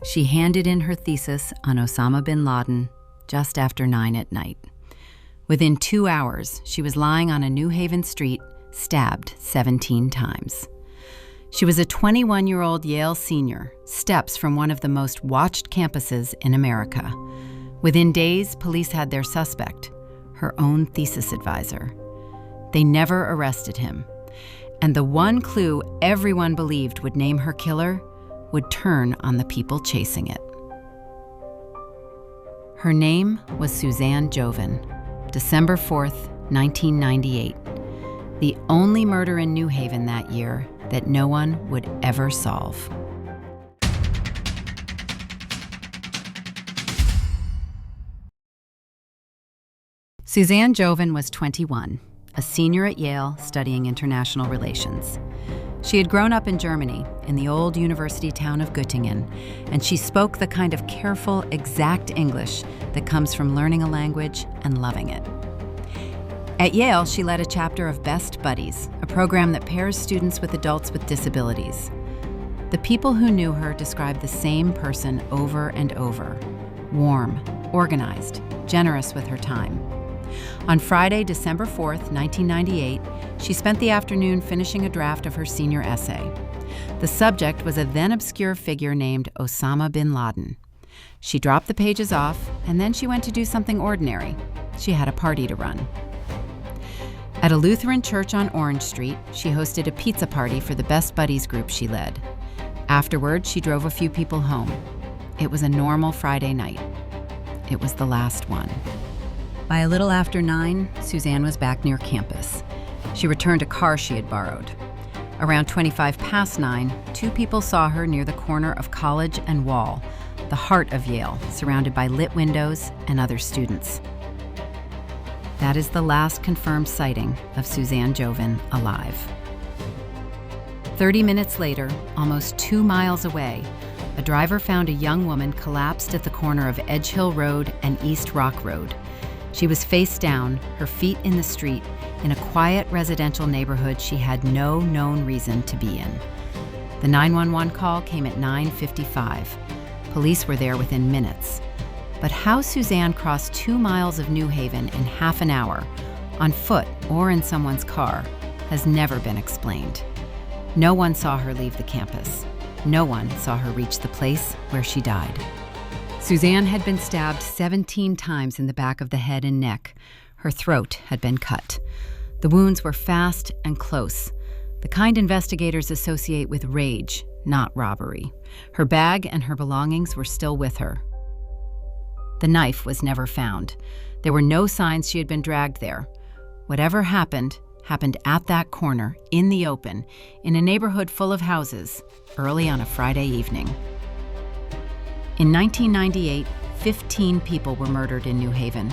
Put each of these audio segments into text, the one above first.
She handed in her thesis on Osama bin Laden just after 9 at night. Within 2 hours, she was lying on a New Haven street, stabbed 17 times. She was a 21-year-old Yale senior, steps from one of the most watched campuses in America. Within days, police had their suspect, her own thesis advisor. They never arrested him. And the one clue everyone believed would name her killer would turn on the people chasing it. Her name was Suzanne Jovin, December 4th, 1998. The only murder in New Haven that year that no one would ever solve. Suzanne Jovin was 21, a senior at Yale studying international relations. She had grown up in Germany, in the old university town of Göttingen, and she spoke the kind of careful, exact English that comes from learning a language and loving it. At Yale, she led a chapter of Best Buddies, a program that pairs students with adults with disabilities. The people who knew her described the same person over and over: warm, organized, generous with her time. On Friday, December 4th, 1998, she spent the afternoon finishing a draft of her senior essay. The subject was a then-obscure figure named Osama bin Laden. She dropped the pages off, and then she went to do something ordinary. She had a party to run. At a Lutheran church on Orange Street, she hosted a pizza party for the Best Buddies group she led. Afterward, she drove a few people home. It was a normal Friday night. It was the last one. By a little after 9, Suzanne was back near campus. She returned a car she had borrowed. Around 25 past 9, 2 people saw her near the corner of College and Wall, the heart of Yale, surrounded by lit windows and other students. That is the last confirmed sighting of Suzanne Jovin alive. 30 minutes later, almost 2 miles away, a driver found a young woman collapsed at the corner of Edge Hill Road and East Rock Road. She was face down, her feet in the street, in a quiet residential neighborhood she had no known reason to be in. The 911 call came at 9:55. Police were there within minutes. But how Suzanne crossed 2 miles of New Haven in half an hour, on foot or in someone's car, has never been explained. No one saw her leave the campus. No one saw her reach the place where she died. Suzanne had been stabbed 17 times in the back of the head and neck. Her throat had been cut. The wounds were fast and close, the kind investigators associate with rage, not robbery. Her bag and her belongings were still with her. The knife was never found. There were no signs she had been dragged there. Whatever happened at that corner, in the open, in a neighborhood full of houses, early on a Friday evening. In 1998, 15 people were murdered in New Haven.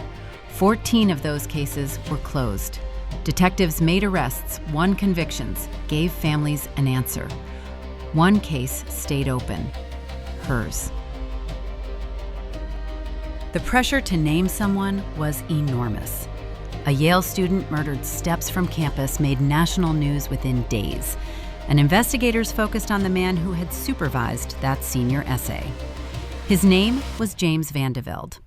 14 of those cases were closed. Detectives made arrests, won convictions, gave families an answer. One case stayed open, hers. The pressure to name someone was enormous. A Yale student murdered steps from campus made national news within days, and investigators focused on the man who had supervised that senior essay. His name was James Van de Velde.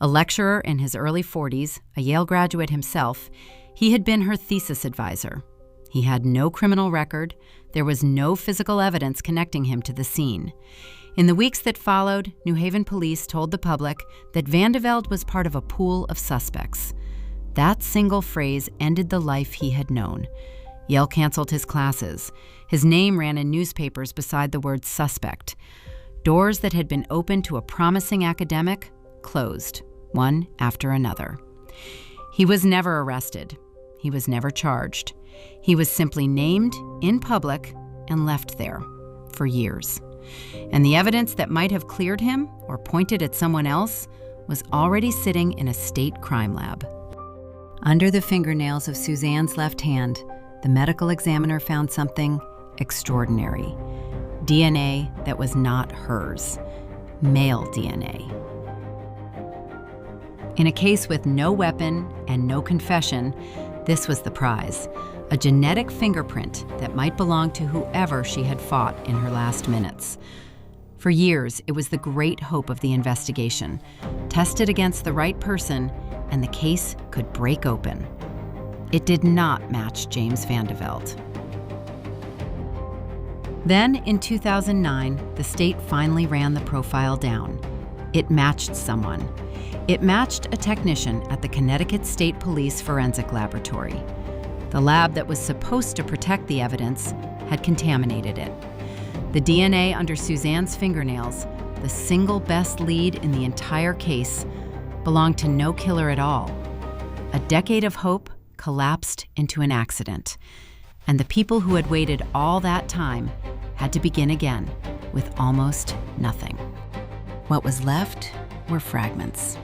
A lecturer in his early 40s, a Yale graduate himself, he had been her thesis advisor. He had no criminal record. There was no physical evidence connecting him to the scene. In the weeks that followed, New Haven police told the public that Van de Velde was part of a pool of suspects. That single phrase ended the life he had known. Yale canceled his classes. His name ran in newspapers beside the word suspect. Doors that had been open to a promising academic closed, one after another. He was never arrested. He was never charged. He was simply named in public and left there for years. And the evidence that might have cleared him or pointed at someone else was already sitting in a state crime lab. Under the fingernails of Suzanne's left hand, the medical examiner found something extraordinary. DNA that was not hers. Male DNA. In a case with no weapon and no confession, this was the prize. A genetic fingerprint that might belong to whoever she had fought in her last minutes. For years, it was the great hope of the investigation. Test it against the right person, and the case could break open. It did not match James Van de Velde. Then, in 2009, the state finally ran the profile down. It matched someone. It matched a technician at the Connecticut State Police Forensic Laboratory. The lab that was supposed to protect the evidence had contaminated it. The DNA under Suzanne's fingernails, the single best lead in the entire case, belonged to no killer at all. A decade of hope collapsed into an accident, and the people who had waited all that time had to begin again with almost nothing. What was left were fragments.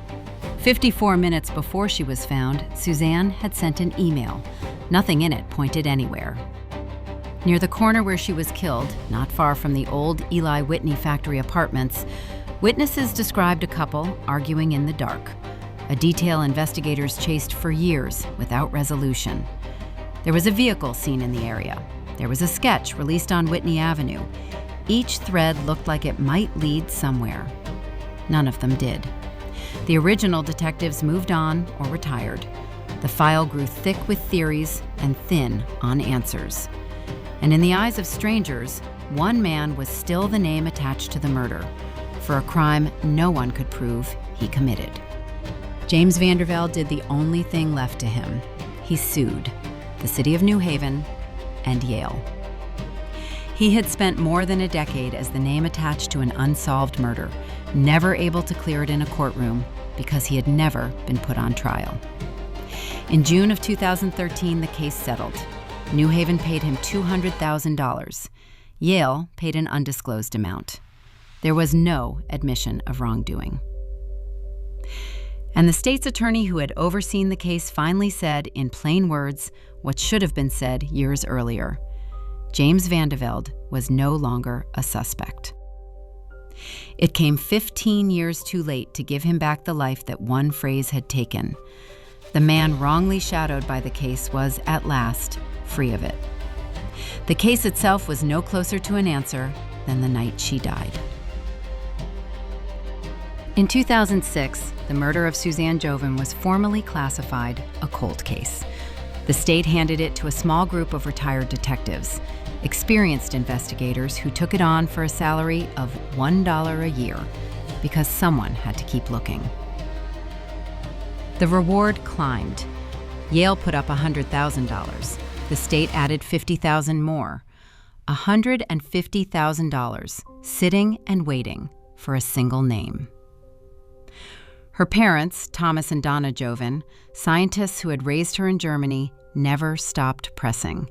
54 minutes before she was found, Suzanne had sent an email. Nothing in it pointed anywhere. Near the corner where she was killed, not far from the old Eli Whitney factory apartments, witnesses described a couple arguing in the dark, a detail investigators chased for years without resolution. There was a vehicle seen in the area. There was a sketch released on Whitney Avenue. Each thread looked like it might lead somewhere. None of them did. The original detectives moved on or retired. The file grew thick with theories and thin on answers. And in the eyes of strangers, one man was still the name attached to the murder, for a crime no one could prove he committed. James Van de Velde did the only thing left to him. He sued the city of New Haven and Yale. He had spent more than a decade as the name attached to an unsolved murder, never able to clear it in a courtroom because he had never been put on trial. In June of 2013, the case settled. New Haven paid him $200,000. Yale paid an undisclosed amount. There was no admission of wrongdoing. And the state's attorney who had overseen the case finally said, in plain words, what should have been said years earlier. James Van de Velde was no longer a suspect. It came 15 years too late to give him back the life that one phrase had taken. The man wrongly shadowed by the case was, at last, free of it. The case itself was no closer to an answer than the night she died. In 2006, the murder of Suzanne Jovin was formally classified a cold case. The state handed it to a small group of retired detectives, experienced investigators who took it on for a salary of $1 a year because someone had to keep looking. The reward climbed. Yale put up $100,000. The state added $50,000 more. $150,000 sitting and waiting for a single name. Her parents, Thomas and Donna Jovin, scientists who had raised her in Germany, never stopped pressing.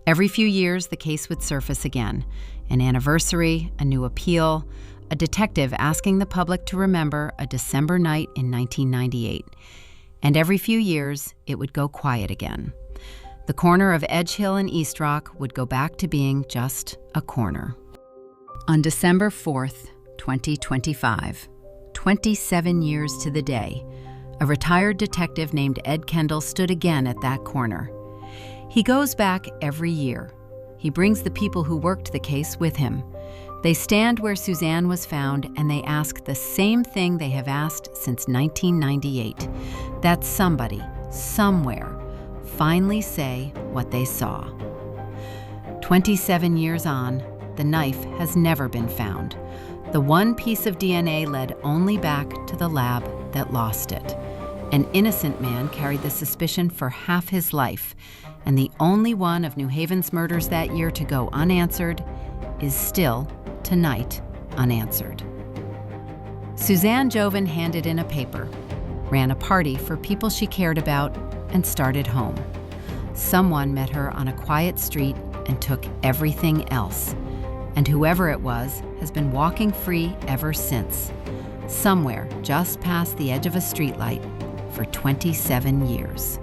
Every few years, the case would surface again. An anniversary, a new appeal, a detective asking the public to remember a December night in 1998. And every few years, it would go quiet again. The corner of Edge Hill and East Rock would go back to being just a corner. On December 4th, 2025, 27 years to the day, a retired detective named Ed Kendall stood again at that corner. He goes back every year. He brings the people who worked the case with him. They stand where Suzanne was found and they ask the same thing they have asked since 1998, that somebody, somewhere, finally say what they saw. 27 years on, the knife has never been found. The one piece of DNA led only back to the lab that lost it. An innocent man carried the suspicion for half his life, and the only one of New Haven's murders that year to go unanswered is still, tonight, unanswered. Suzanne Jovin handed in a paper, ran a party for people she cared about, and started home. Someone met her on a quiet street and took everything else. And whoever it was has been walking free ever since, somewhere just past the edge of a streetlight for 27 years.